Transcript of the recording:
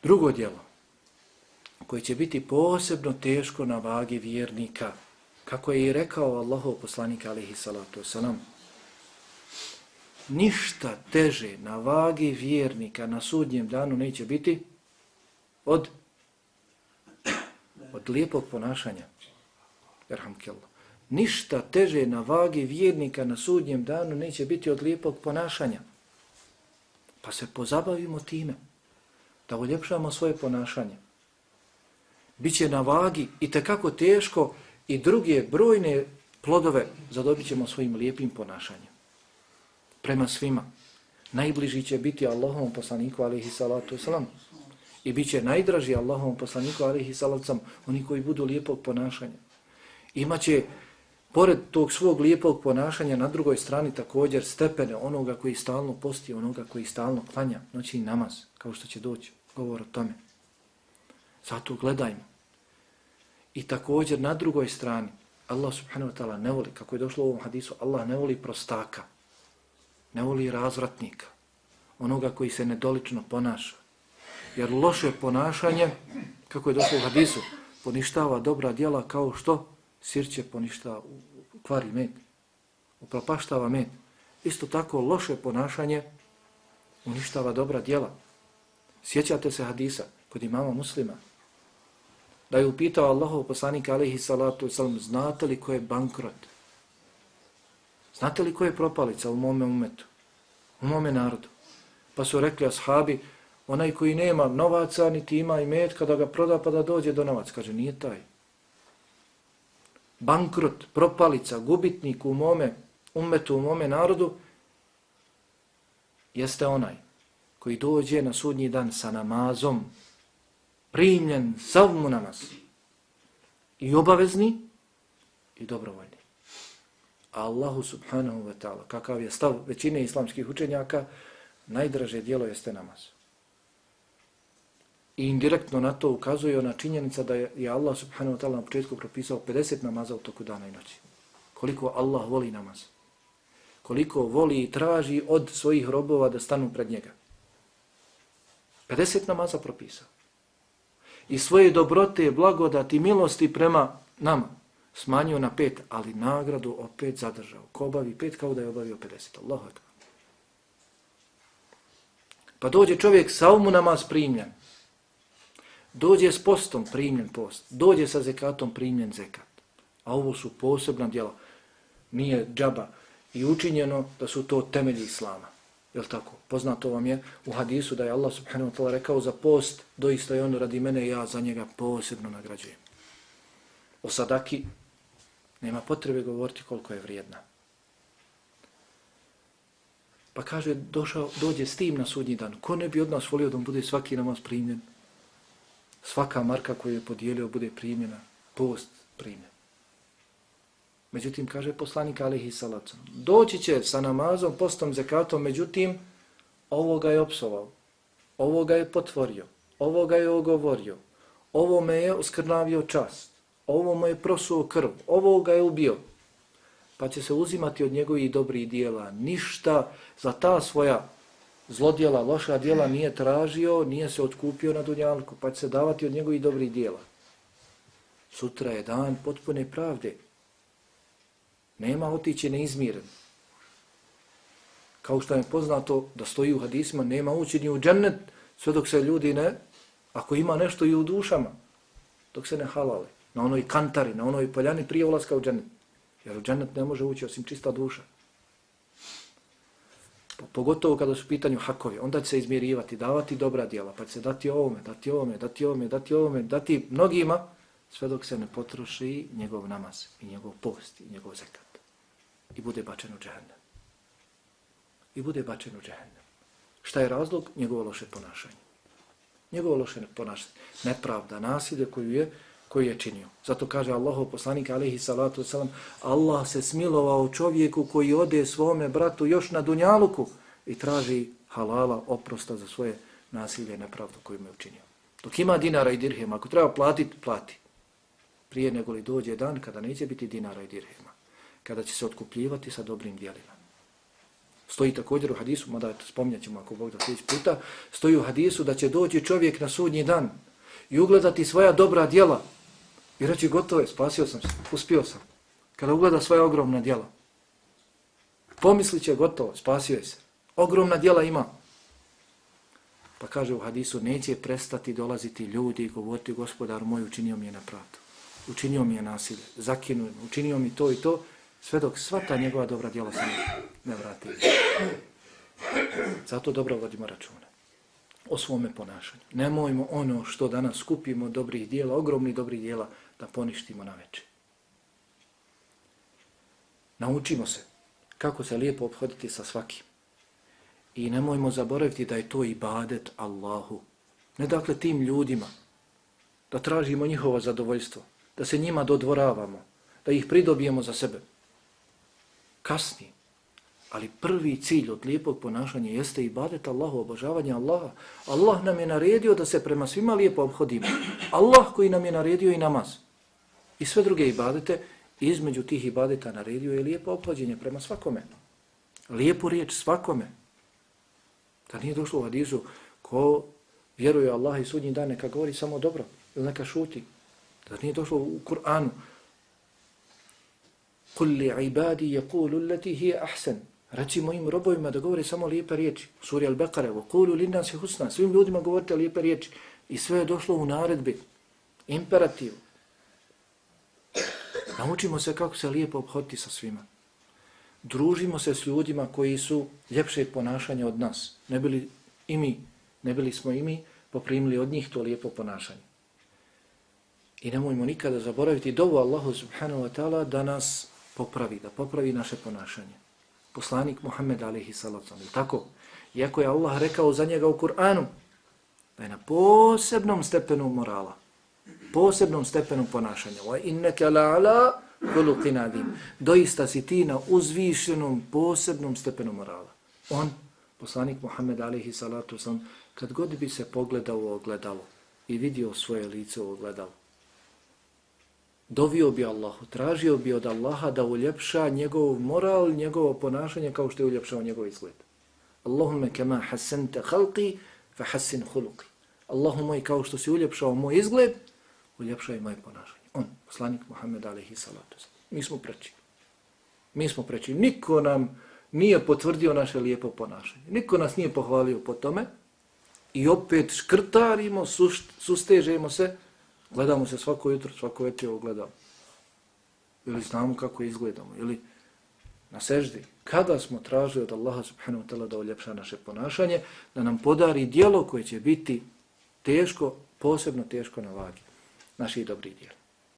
Drugo djelo koje će biti posebno teško na vagi vjernika, kako je i rekao Allahov poslanik alejhi salatu vesselam, ništa teže na vagi vjernika na sudnjem danu neće biti od lijepog ponašanja. Erhamkellah. Ništa teže na vagi vjernika na sudnjem danu neće biti od lijepog ponašanja. Pa se pozabavimo time, da uljepšamo svoje ponašanje. Biće na vagi itekako teško i druge brojne plodove zadobit ćemo svojim lijepim ponašanjem. Prema svima. Najbliži će biti Allahovom poslaniku alejhi salatu vesselam i bit će najdraži Allahovom poslaniku alejhi salatu vesselam oni koji budu lijepog ponašanja. Imaće pored tog svog lijepog ponašanja na drugoj strani također stepene onoga koji stalno posti, onoga koji stalno klanja noći i namaz, kao što će doći govor o tome. Zato gledajmo. I također na drugoj strani Allah subhanahu wa ta'ala ne voli, kako je došlo u ovom hadisu, Allah ne voli prostaka, ne voli razvratnika, onoga koji se nedolično ponaša. Jer loše ponašanje, kako je došlo u hadisu, poništava dobra djela kao što sirće poništava, kvari med, upropaštava med. Isto tako loše ponašanje uništava dobra djela. Sjećate se hadisa kod imama Muslima, da je upitao Allahov poslanik alejhi salatu vesselam, znate li ko je bankrot? Znate li ko je propalica u mome umetu, u mome narodu? Pa su rekli ashabi, onaj koji nema novaca, niti ima imetka da ga proda pa da dođe do novac. Kaže, nije taj. Bankrot, propalica, gubitnik u mome umetu, u mome narodu, jeste onaj koji dođe na sudnji dan sa namazom, primljen, sav mu namaz, i obavezni i dobrovoljni. A Allahu subhanahu wa ta'ala, kakav je stav većine islamskih učenjaka, najdraže djelo jeste namaz. I indirektno na to ukazuje ona činjenica da je Allah subhanahu wa ta'ala na početku propisao 50 namaza u toku dana i noći. Koliko Allah voli namaz. Koliko voli i traži od svojih robova da stanu pred njega. 50 namaza propisao. I svoje dobrote, blagodati, milosti prema nama smanjio na 5, ali nagradu opet zadržao. Ko obavi 5 kao da je obavio 50. Allahu ekber. Pa dođe čovjek sav mu namaz primljen. Dođe s postom primljen post. Dođe sa zekatom primljen zekat. A ovo su posebna djela. Nije džaba i učinjeno da su to temelji islama. Jel' tako? Poznato vam je u hadisu da je Allah subhanahu wa ta'ala rekao za post, doista je on radi mene i ja za njega posebno nagrađujem. O sadaki nema potrebe govoriti koliko je vrijedna. Pa kaže, dođe s tim na sudnji dan. Ko ne bi od nas volio da mu bude svaki namaz primljen? Svaka marka koju je podijelio bude primljena, post primljen. Međutim, kaže poslanik alejhi salatu, doći će sa namazom, postom, zekatom, međutim, ovoga je opsovao, ovoga je potvorio, ovoga je ogovorio, ovo me je oskrnavio čast, ovo mu je prosuo krv, ovoga je ubio. Pa će se uzimati od njegovih dobrih dijela. Ništa za ta svoja zlodjela, loša djela nije tražio, nije se otkupio na dunjalku, pa će se davati od njegovih dobrih dijela. Sutra je dan potpune pravde. Nema otići neizmiren. Kao što je poznato da stoji u hadisima, nema ući ni u džennet, sve dok se ljudi ne, ako ima nešto i u dušama, dok se ne halale, na onoj kantari, na onoj poljani prije ulaska u džennet. Jer u džennet ne može ući osim čista duša. Pogotovo kada su u pitanju hakovi, onda će se izmjerivati, davati dobra djela, pa će se dati ovome, dati ovome, dati ovome, dati ovome, dati mnogima, sve dok se ne potroši njegov namaz i njegov post i njegov zekat. I bude bačen u džehennem. I bude bačen u džehennem. Šta je razlog? Njegovo loše ponašanje. Njegovo loše ponašanje. Nepravda, nasilje koju je činio. Zato kaže Allahov poslanik alejhi salatu vesselam, Allah se smilovao čovjeku koji ode svome bratu još na dunjaluku i traži halala, oprosta za svoje nasilje i nepravdu koju mu je učinio. Dok ima dinara i dirhema, ako treba platiti, plati. prije nego li dođe dan kada neće biti dinara i dirhema, kada će se otkupljivati sa dobrim djelima. Stoji također u hadisu, mada spominjat ćemo ako Bog da sljedeći puta, stoji u hadisu da će doći čovjek na sudnji dan i ugledati svoja dobra djela i reći gotovo je, spasio sam se, uspio sam. Kada ugleda svoja ogromna djela, pomislit će gotovo, spasio je se. Ogromna djela ima. Pa kaže u hadisu, neće prestati dolaziti ljudi i govoriti gospodar moj učinio mi je nepravdu, učinio mi je nasilje, zakinuo mi, učinio mi to i to, sve dok sva ta njegova dobra djela se ne vrati. Zato dobro vodimo račune o svome ponašanju. Nemojmo ono što danas skupimo dobrih djela, ogromnih dobrih djela, da poništimo na večer. Naučimo se kako se lijepo ophoditi sa svakim. I nemojmo zaboraviti da je to ibadet Allahu. Ne dakle tim ljudima, da tražimo njihovo zadovoljstvo, da se njima dodvoravamo, da ih pridobijemo za sebe. Kasnije. Ali prvi cilj od lijepog ponašanja jeste ibadet Allahu, obožavanje Allaha. Allah nam je naredio da se prema svima lijepo ophodimo. Allah koji nam je naredio i namaz. I sve druge ibadete, između tih ibadeta naredio je lijepo ophođenje prema svakome. Lijepu riječ svakome. Da nije došlo u hadisu ko vjeruje Allah i sudnji dan neka govori samo dobro ili neka šuti. Da nije došlo u Kur'anu قُلْ لِعِبَادِ يَقُولُ الَّتِي هِيَ أَحْسَنُ. Reci mojim robovima da govore samo lijepe riječi. Sura Al-Baqara, وَقُولُ لِنَّاسِ حُسْنًا. Svim ljudima govorite lijepe riječi. I sve je došlo u naredbi, imperativu. Naučimo se kako se lijepo obhoditi sa svima. Družimo se s ljudima koji su ljepše ponašanja od nas. Ne bili smo i mi poprimili od njih to lijepo ponašanje. I nemojmo nikada zaboraviti dovu Allahu subhanahu wa ta'ala da nas popravi, da popravi naše ponašanje. Poslanik Muhammed alejhi salatu vesselam, tako? Iako je Allah rekao za njega u Kur'anu da je na posebnom stepenu morala, posebnom stepenu ponašanja. Wa innaka la'ala khuluqin azim. Doista si ti na uzvišenom posebnom stepenu morala. On, poslanik Muhammed alejhi salatu vesselam, kad god bi se pogledao u ogledalo i vidio svoje lice u ogledalu, dovio bi Allahu, tražio bi od Allaha da uljepša njegov moral, njegovo ponašanje kao što je uljepšao njegov izgled. Allahumme kama hasanta khalqi fa hassin khuluqi. Allahu moj, kao što si uljepšao moj izgled, uljepšaj moje ponašanje. On, poslanik Muhammed alejhi salatu vesselam. Mi smo preči. Niko nam nije potvrdio naše lijepo ponašanje. Niko nas nije pohvalio po tome i opet škrtarimo, sustežemo se, gledamo se svako jutro, svako večer ogledamo. Ili znamo kako izgledamo, ili na seždi. Kada smo tražili od Allaha subhanahu wa ta'ala da uljepša naše ponašanje, da nam podari djelo koje će biti teško, posebno teško na vagi naših dobrih djela.